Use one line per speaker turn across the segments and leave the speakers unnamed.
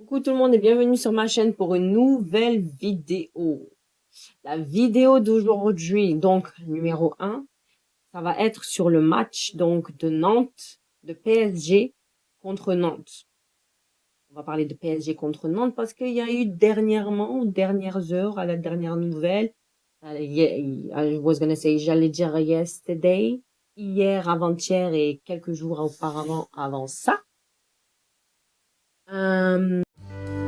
Coucou tout le monde et bienvenue sur ma chaîne pour une nouvelle vidéo. La vidéo d'aujourd'hui, donc numéro 1, ça va être sur le match donc de Nantes, de PSG contre Nantes. On va parler de PSG contre Nantes parce qu'il y a eu dernièrement, dernières heures, à la dernière nouvelle, I was gonna say, j'allais dire yesterday, hier, avant-hier et quelques jours auparavant avant ça.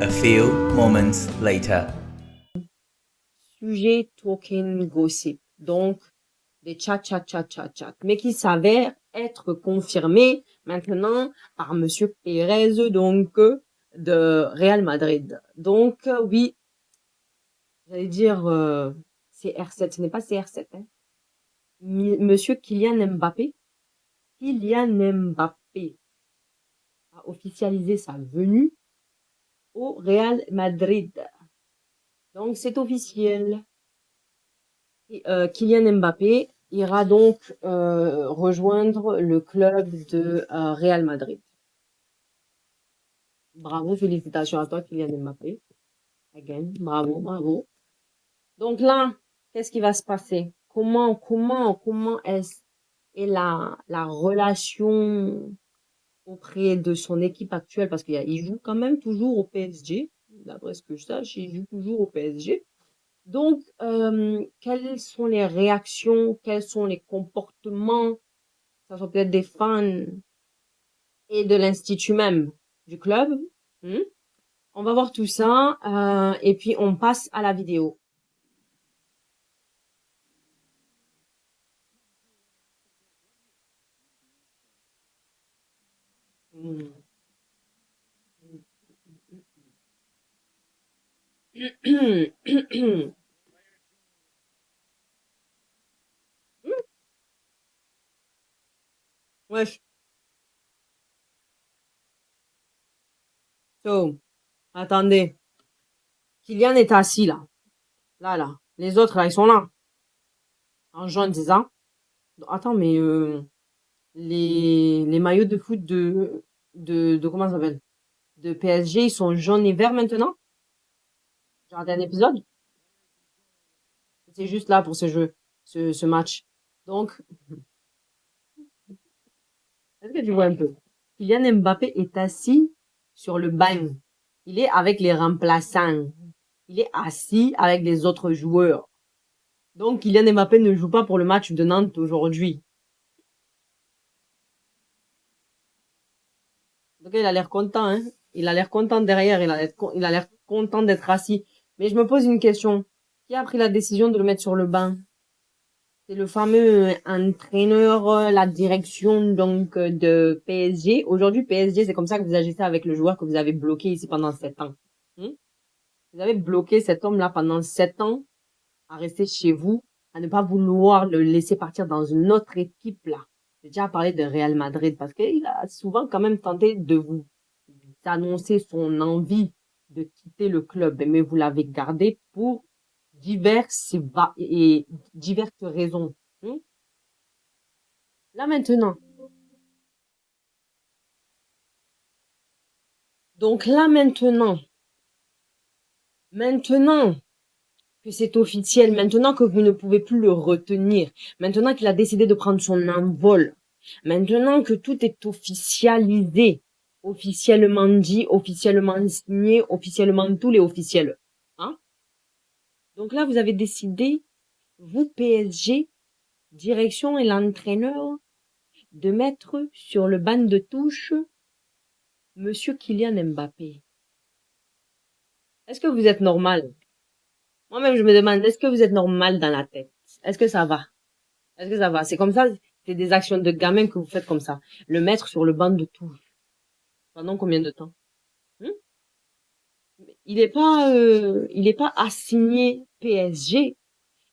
A few moments later.
Sujet talking gossip. Donc, des chat, mais qui s'avère être confirmé maintenant par Monsieur Pérez, donc, de Real Madrid. Donc, oui, j'allais dire, CR7, ce n'est pas CR7, hein. Monsieur Kylian Mbappé a officialisé sa venue au Real Madrid. Donc, c'est officiel. Kylian Mbappé ira donc rejoindre le club de Real Madrid. Bravo, félicitations à toi, Kylian Mbappé. Again, bravo, bravo. Donc là, qu'est-ce qui va se passer? Comment est la relation auprès de son équipe actuelle? Parce qu'il joue quand même toujours au PSG. D'après ce que je sache, il joue toujours au PSG. Donc, quelles sont les réactions, quels sont les comportements, ça soit peut-être des fans et de l'institut même du club. On va voir tout ça et puis on passe à la vidéo. Wesh. So, attendez. Kylian est assis là. Là. Les autres là, ils sont là. En jaune, c'est ça? Attends, mais les maillots de foot de comment ça s'appelle? De PSG, ils sont jaunes et verts maintenant? J'ai regardé un épisode. C'est juste là pour ce jeu, ce match. Donc, est-ce que tu vois un peu? Kylian Mbappé est assis sur le banc. Il est avec les remplaçants. Il est assis avec les autres joueurs. Donc, Kylian Mbappé ne joue pas pour le match de Nantes aujourd'hui. Donc, il a l'air content, hein. Il a l'air content derrière. Il a l'air content d'être assis. Mais je me pose une question. Qui a pris la décision de le mettre sur le banc? C'est le fameux entraîneur, la direction donc de PSG. Aujourd'hui, PSG, c'est comme ça que vous agissez avec le joueur que vous avez bloqué ici pendant 7 ans. Vous avez bloqué cet homme-là pendant 7 ans à rester chez vous, à ne pas vouloir le laisser partir dans une autre équipe là. J'ai déjà parlé de Real Madrid parce qu'il a souvent quand même tenté de vous annoncer son envie de quitter le club, mais vous l'avez gardé pour diverses raisons. Là maintenant. Donc là maintenant que c'est officiel, maintenant que vous ne pouvez plus le retenir, maintenant qu'il a décidé de prendre son envol, maintenant que tout est officialisé, officiellement dit, officiellement signé, officiellement tous les officiels. Hein? Donc là, vous avez décidé, vous PSG, direction et l'entraîneur, de mettre sur le banc de touche Monsieur Kylian Mbappé. Est-ce que vous êtes normal? Moi-même, je me demande, est-ce que vous êtes normal dans la tête? Est-ce que ça va? Est-ce que ça va? C'est comme ça, c'est des actions de gamin que vous faites comme ça. Le mettre sur le banc de touche. Pendant combien de temps? Hmm? Il est pas assigné PSG.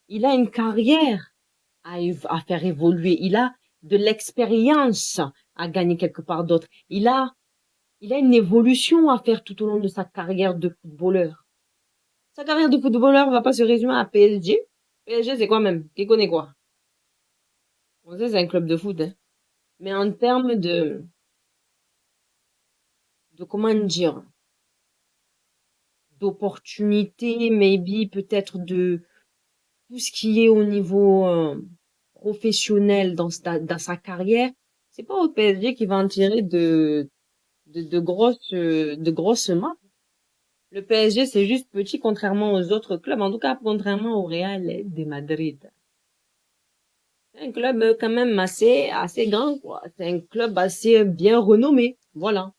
Il a une carrière à faire évoluer. Il a de l'expérience à gagner quelque part d'autre. Il a une évolution à faire tout au long de sa carrière de footballeur. Sa carrière de footballeur va pas se résumer à PSG. PSG, c'est quoi même? Qui connaît quoi? On sait, c'est un club de foot, hein. Mais en termes de comment dire, d'opportunités, maybe peut-être de tout ce qui est au niveau professionnel dans sa carrière, c'est pas au PSG qui va en tirer de grosses marques. Le PSG, c'est juste petit contrairement aux autres clubs, en tout cas contrairement au Real de Madrid. C'est un club quand même assez grand, quoi. C'est un club assez bien renommé. Voilà.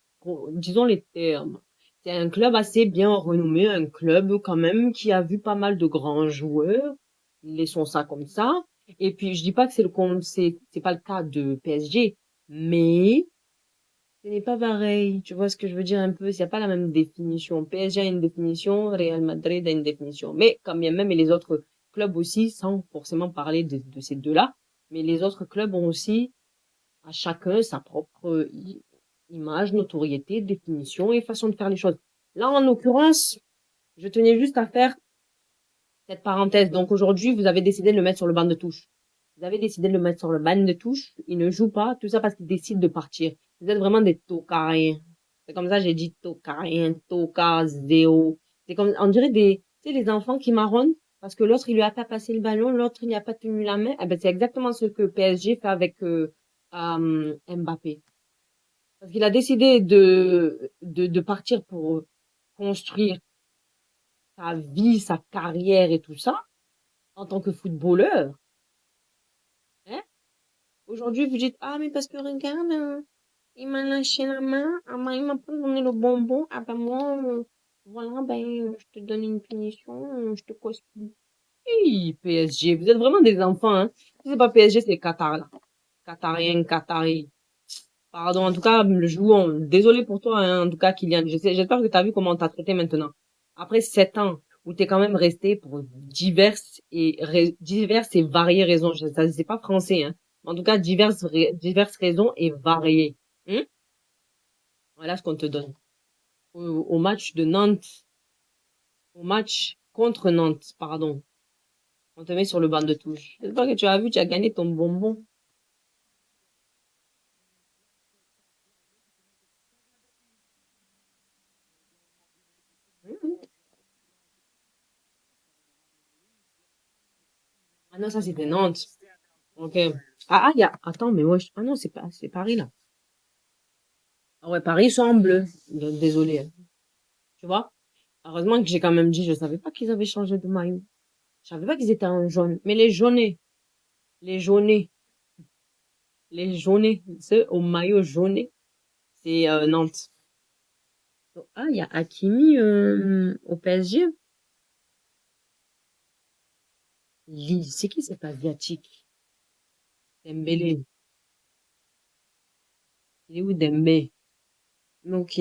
Disons les termes. C'est un club assez bien renommé, un club quand même qui a vu pas mal de grands joueurs. Laissons ça comme ça. Et puis, je dis pas que c'est pas le cas de PSG, mais ce n'est pas pareil. Tu vois ce que je veux dire un peu? Il n'y a pas la même définition. PSG a une définition, Real Madrid a une définition. Mais quand bien même, et les autres clubs aussi, sans forcément parler de ces deux-là, mais les autres clubs ont aussi à chacun sa propre image, notoriété, définition et façon de faire les choses. Là, en l'occurrence, je tenais juste à faire cette parenthèse. Donc aujourd'hui, vous avez décidé de le mettre sur le banc de touche. Vous avez décidé de le mettre sur le banc de touche. Il ne joue pas. Tout ça parce qu'il décide de partir. Vous êtes vraiment des tocariens. C'est comme ça, j'ai dit tocariens, tocas, zéo. C'est comme, on dirait tu sais, les enfants qui marronnent parce que l'autre, il lui a pas passé le ballon, l'autre, il n'y a pas tenu la main. Eh ben, c'est exactement ce que PSG fait avec Mbappé. Parce qu'il a décidé de partir pour construire sa vie, sa carrière et tout ça en tant que footballeur. Hein? Aujourd'hui, vous dites, ah, mais parce que regarde, il m'a lâché la main, ah, il m'a pas donné le bonbon, ah ben moi, voilà, ben, je te donne une punition, je te cause plus. Hey, PSG, vous êtes vraiment des enfants, hein. Si c'est pas PSG, c'est Qatar, là. Qatarien, Qatari. Pardon, en tout cas, le joueur, désolé pour toi, hein, en tout cas, Kylian. J'espère que t'as vu comment on t'a traité maintenant. Après 7 ans, où t'es quand même resté pour diverses et variées raisons. Ça, c'est pas français, hein. En tout cas, diverses raisons et variées. Hein? Voilà ce qu'on te donne. Au match de Nantes, au match contre Nantes, pardon. On te met sur le banc de touche. J'espère que tu as vu, tu as gagné ton bonbon. Mhm. Ah non, ça c'était Nantes. Ok. Attends, mais wesh. Ah non, c'est Paris là. Ah ouais, Paris, ils sont en bleu. Désolé, hein. Tu vois? Heureusement que j'ai quand même dit, je savais pas qu'ils avaient changé de maillot. Je savais pas qu'ils étaient en jaune. Mais les jaunés, ceux au maillot jauné, c'est Nantes. Ah, il y a Hakimi au PSG. Lille, c'est qui cet asiatique? Dembélé. Il est où Dembélé? Ok.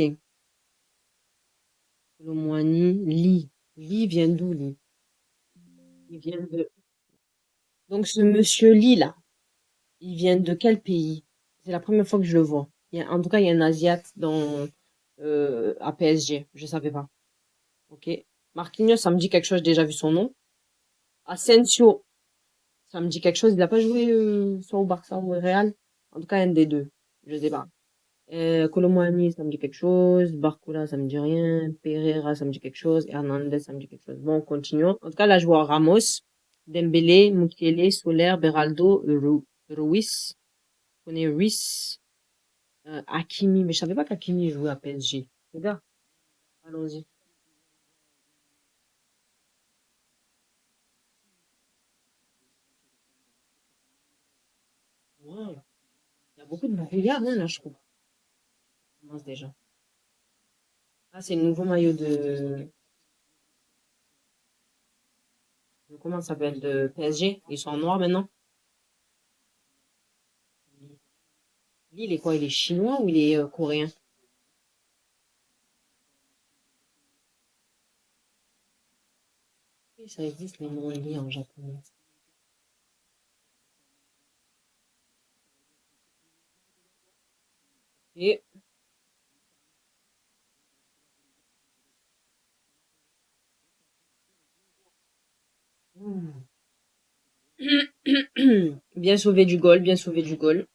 Colomwani, Lee. Lee vient d'où, Lee? Il vient de... Donc ce monsieur Lee là, il vient de quel pays? C'est la première fois que je le vois. En tout cas, il y a un Asiate à PSG. Je savais pas. Ok. Marquinhos, ça me dit quelque chose. J'ai déjà vu son nom. Asensio, ça me dit quelque chose. Il a pas joué soit au Barça ou au Real. En tout cas, un des deux. Je sais pas. Kolo Muani, ça me dit quelque chose. Barcola, ça me dit rien. Pereira, ça me dit quelque chose. Hernandez, ça me dit quelque chose. Bon, continuons. En tout cas, là, je vois Ramos, Dembélé, Mukiele, Soler, Beraldo, Ruiz. Je connais Ruiz. Hakimi, mais je savais pas qu'Hakimi jouait à PSG. Regarde, allons-y. Wow. Il y a beaucoup de brouillard, hein, là, je trouve. On commence déjà. Ah, c'est le nouveau maillot comment ça s'appelle, de PSG. Ils sont en noir maintenant. Lui, il est quoi? Il est chinois ou il est coréen? Oui, ça existe, les noms Lee en japonais. Et, bien sauvé du goal, bien sauvé du goal.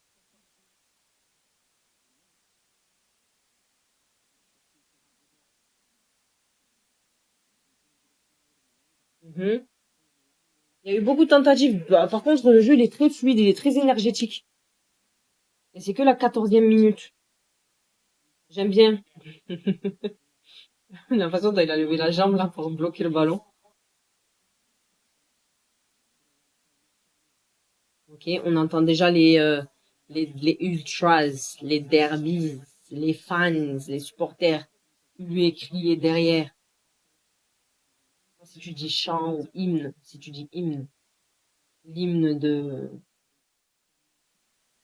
Mhm. Il y a eu beaucoup de tentatives. Bah, par contre, le jeu, il est très fluide, il est très énergétique. Et c'est que la 14e minute. J'aime bien. La façon dont il a levé la jambe, là, pour bloquer le ballon. Ok, on entend déjà les ultras, les derbies, les fans, les supporters lui crier derrière. Si tu dis chant ou hymne, si tu dis hymne, l'hymne de...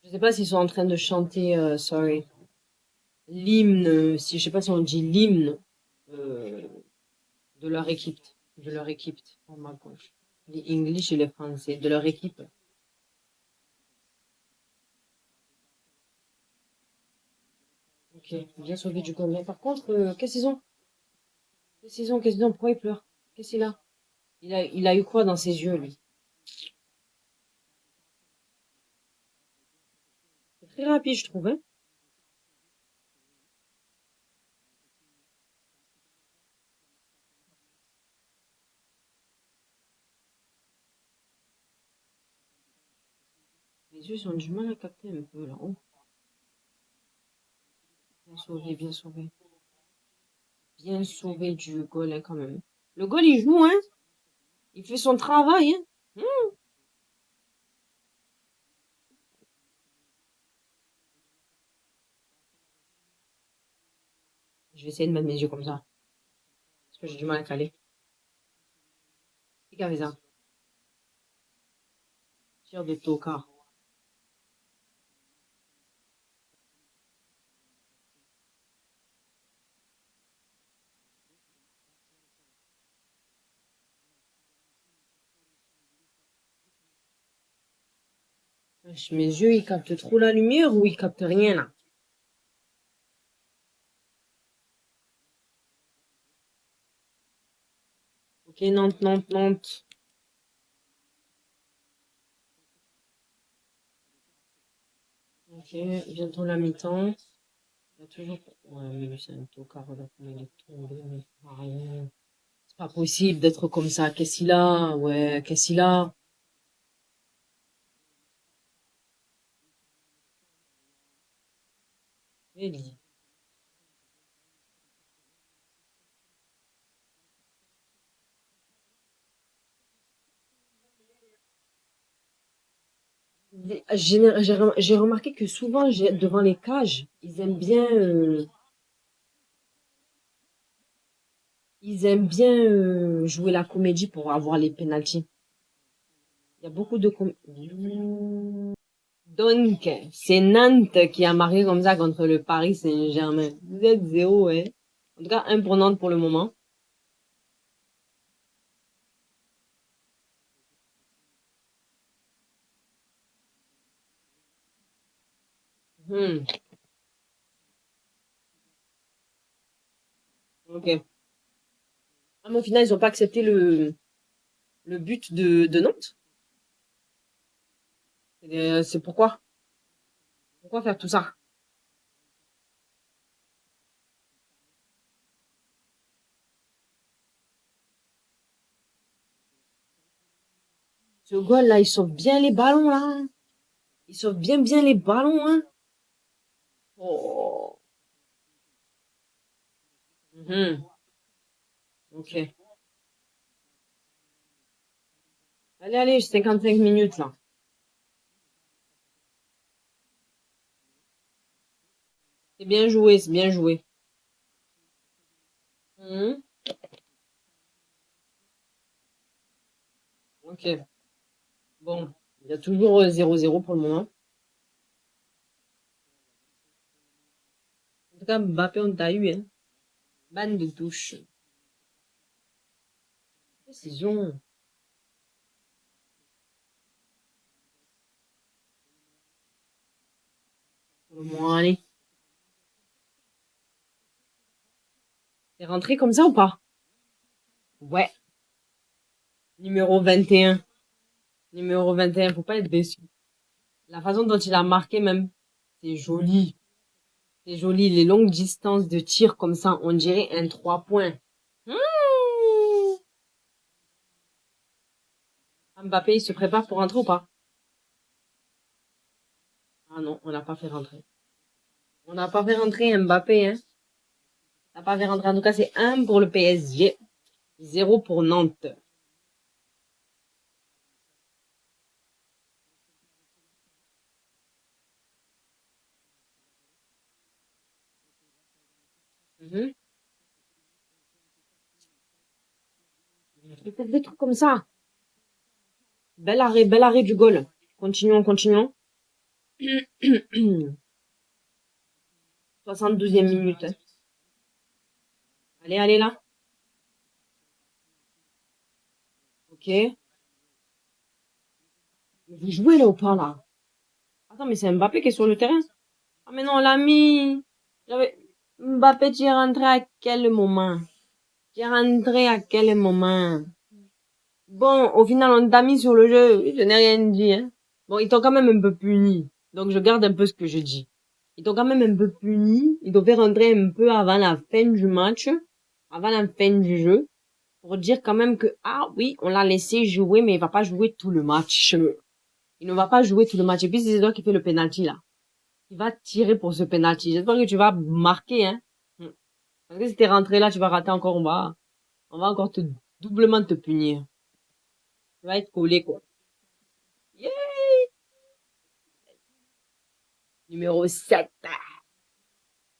Je sais pas s'ils sont en train de chanter, sorry, l'hymne, si je sais pas si on dit l'hymne euh, de leur équipe, oh ma gosh, les English et les Français, de leur équipe. Ok, bien sauvé du goal. Mais par contre, qu'est-ce qu'ils ont? Qu'est-ce qu'ils ont? Pourquoi il pleure? Qu'est-ce qu'il a? Il a eu quoi dans ses yeux, lui? C'est très rapide, je trouve, hein? Les yeux ont du mal à capter un peu, là. Oh, bien sauvé, bien sauvé. Bien sauvé du goal, hein, quand même. Le goal, il joue, hein? Il fait son travail, hein? Je vais essayer de mettre mes yeux comme ça. Parce que j'ai du mal à caler. Regardez ça. Tir de Toka. Mes yeux, ils captent trop la lumière ou ils captent rien, là? Ok, Nantes, Nantes, Nantes. Ok, bientôt la mi-temps. Il y a toujours... Ouais, mais lui, c'est un tocard, regarde comment il est tombé, mais rien. C'est pas possible d'être comme ça. Qu'est-ce qu'il a? Ouais, qu'est-ce qu'il a? Eli. J'ai remarqué que souvent, devant les cages, ils aiment bien jouer la comédie pour avoir les pénaltys. Il y a beaucoup de Donc, c'est Nantes qui a marqué comme ça contre le Paris Saint-Germain. Vous êtes zéro, hein. En tout cas, un pour Nantes pour le moment. Hmm, ok. Ah, mais au final, ils ont pas accepté le but de Nantes. C'est pourquoi? Pourquoi faire tout ça? Ce goal-là, il sauve bien les ballons, là. Il sauve bien les ballons, hein. Oh. Mhm, ok. Allez, allez, 55 minutes, là. C'est bien joué, c'est bien joué. Mhm, ok. Bon, il y a toujours 0-0 pour le moment. En tout cas, Mbappé, on t'a eu, hein. Ban de touche. Précision. Pour le moment, allez. T'es rentré comme ça ou pas? Ouais. Numéro 21. Numéro 21, faut pas être déçu. La façon dont il a marqué même, c'est joli. C'est joli. Les longues distances de tir comme ça, on dirait un 3 points. Mmh. Mbappé, il se prépare pour rentrer ou pas? Ah non, on n'a pas fait rentrer. On n'a pas fait rentrer Mbappé, hein. On n'a pas fait rentrer. En tout cas, c'est 1 pour le PSG, 0 pour Nantes. Mhm. Faites des trucs comme ça. Bel arrêt du goal. Continuons, continuons. 72e minute. Hein. Allez, allez là. Ok. Vous jouez là ou pas là? Attends, mais c'est Mbappé qui est sur le terrain. Ah mais non, on l'a mis. Mbappé, tu es rentré à quel moment? Tu es rentré à quel moment? Bon, au final, on t'a mis sur le jeu. Je n'ai rien dit, hein. Bon, ils t'ont quand même un peu puni. Donc, je garde un peu ce que je dis. Ils t'ont quand même un peu puni. Ils t'ont fait rentrer un peu avant la fin du match. Avant la fin du jeu. Pour dire quand même que, ah oui, on l'a laissé jouer, mais il va pas jouer tout le match. Il ne va pas jouer tout le match. Et puis, c'est toi qui fais le penalty, là. Il va tirer pour ce penalty. J'espère que tu vas marquer, hein. Parce que si t'es rentré là, tu vas rater encore, on va encore doublement te punir. Tu vas être collé, quoi. Yeah! Numéro 7.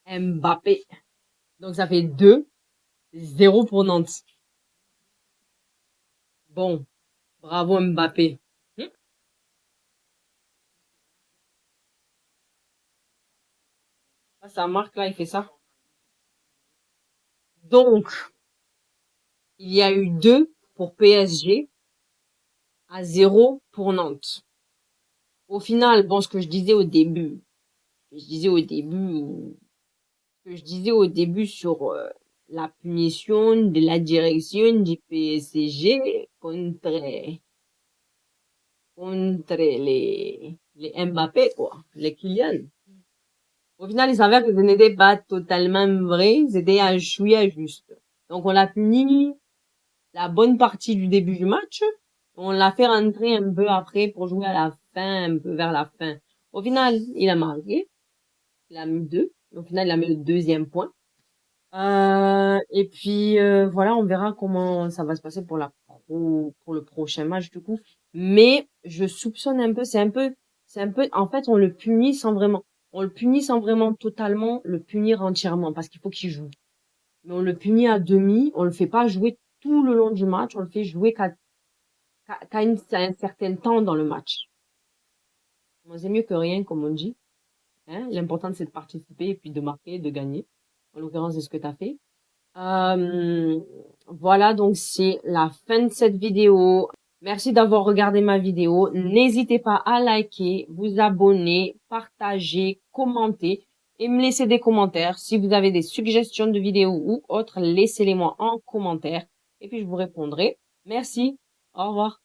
Mbappé. Donc, ça fait 2-0 pour Nantes. Bon. Bravo, Mbappé. Ça marque, là, il fait ça. Donc, il y a eu 2 pour PSG à 0 pour Nantes. Au final, bon, ce que je disais au début, sur la punition de la direction du PSG contre les Mbappé, quoi, les Kylian. Au final, il s'avère que ce n'était pas totalement vrai, c'était un chouïa juste. Donc, on l'a puni la bonne partie du début du match. On l'a fait rentrer un peu après pour jouer à la fin, un peu vers la fin. Au final, il a marqué. Il a mis 2. Au final, il a mis le deuxième point. Et puis voilà, on verra comment ça va se passer pour pour le prochain match du coup. Mais je soupçonne un peu, en fait, on le punit sans vraiment totalement le punir entièrement parce qu'il faut qu'il joue. Mais on le punit à demi, on le fait pas jouer tout le long du match, on le fait jouer qu'à un certain temps dans le match. Bon, c'est mieux que rien, comme on dit. Hein? L'important, c'est de participer et puis de marquer, de gagner. En l'occurrence, c'est ce que tu as fait. Voilà, donc c'est la fin de cette vidéo. Merci d'avoir regardé ma vidéo. N'hésitez pas à liker, vous abonner, partager, commenter et me laisser des commentaires. Si vous avez des suggestions de vidéos ou autres, laissez-les moi en commentaire et puis je vous répondrai. Merci. Au revoir.